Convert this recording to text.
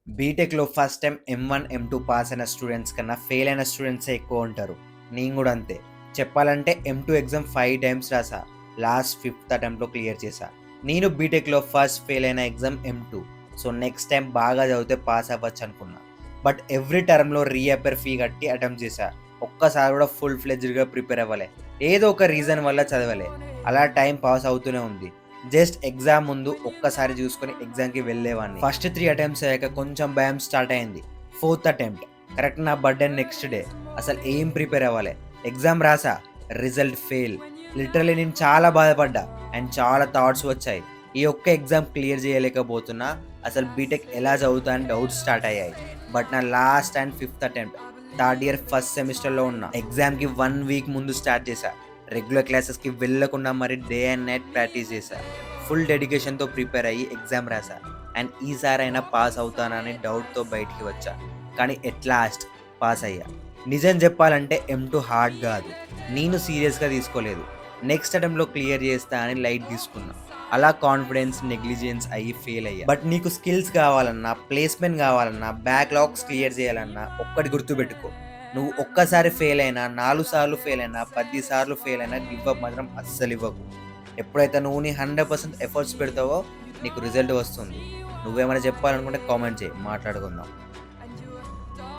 బీటెక్‌లో first time M1, M2 pass అయిన students కన్నా ఫెయిల్ అయిన స్టూడెంట్సే ఎక్కువ ఉంటారు. నేను గూడా అంతే. చెప్పాలంటే M2 ఎగ్జామ్ 5 టైమ్స్ రాసా. లాస్ట్ ఫిఫ్త్ అటెంప్ట్‌లో క్లియర్ చేశా. నేను బీటెక్‌లో ఫస్ట్ ఫెయిల్ అయిన exam M2. So, next time బాగా చదివితే పాస్ అవ్వచ్చనుకున్నా. బట్ ఎవ్రీ టర్మ్‌లో రీఅపియర్ ఫీ కట్టి అటెంప్ట్ చేశా. ఒక్కసారి కూడా ఫుల్ ఫ్లెడ్జ్డ్‌గా ప్రిపేర్ అవ్వలే. ఏదో ఒక రీజన్ వల్ల చదవలే. అలా టైం పాస్ అవుతూనే ఉంది. జస్ట్ ఎగ్జామ్ ముందు ఒక్కసారి చూసుకొని ఎగ్జామ్‌కి వెళ్ళేవాడిని. ఫస్ట్ 3 అటెంప్ట్స్ అయ్యాక కొంచెం భయం స్టార్ట్ అయింది. ఫోర్త్ అటెంప్ట్ కరెక్ట్ నా బర్త్‌డే నెక్స్ట్ డే. అసలు ఏం ప్రిపేర్ అవ్వలే. ఎగ్జామ్ రాసా. Result fail. లిటరల్లీ నేను చాలా బాధపడ్డా. అండ్ చాలా థాట్స్ వచ్చాయి. ఈ ఒక్క ఎగ్జామ్ క్లియర్ చేయలేకపోతున్నా. అసలు బీటెక్ ఎలా చదువుతా అని డౌట్స్ స్టార్ట్ అయ్యాయి. బట్ నా last and fifth attempt third year first సెమిస్టర్‌లో ఉన్నా. ఎగ్జామ్‌కి 1 వీక్ ముందు స్టార్ట్ చేశా. రెగ్యులర్ క్లాసెస్‌కి వెళ్ళకుండా మరి డే అండ్ నైట్ ప్రాక్టీస్ చేశా. ఫుల్ డెడికేషన్‌తో ప్రిపేర్ అయ్యి ఎగ్జామ్ రాసా. అండ్ ఈసారైనా పాస్ అవుతానని డౌట్‌తో బయటికి వచ్చా. కానీ ఎట్ లాస్ట్ పాస్ అయ్యా. నిజం చెప్పాలంటే M2 హార్డ్ కాదు. నేను సీరియస్‌గా తీసుకోలేదు. నెక్స్ట్ అటెంప్ట్‌లో క్లియర్ చేస్తా అని లైట్ తీసుకున్నా. అలా కాన్ఫిడెన్స్, నెగ్లిజెన్స్ అయ్యి ఫెయిల్ అయ్యా. బట్ నీకు స్కిల్స్ కావాలన్నా, ప్లేస్‌మెంట్ కావాలన్నా, బ్యాక్‌లాగ్స్ క్లియర్ చేయాలన్నా ఒక్కటి గుర్తుపెట్టుకో. నువ్వు ఒక్కసారి ఫెయిల్ అయినా, 4 సార్లు ఫెయిల్ అయినా, 10 సార్లు ఫెయిల్ అయినా గివ్ అప్ మాత్రం అస్సలు ఇవ్వకు. ఎప్పుడైతే నువ్వు నీ 100% ఎఫర్ట్స్ పెడతావో నీకు రిజల్ట్ వస్తుంది. నువ్వేమైనా చెప్పాలనుకుంటే కామెంట్ చేయి, మాట్లాడుకుందాం.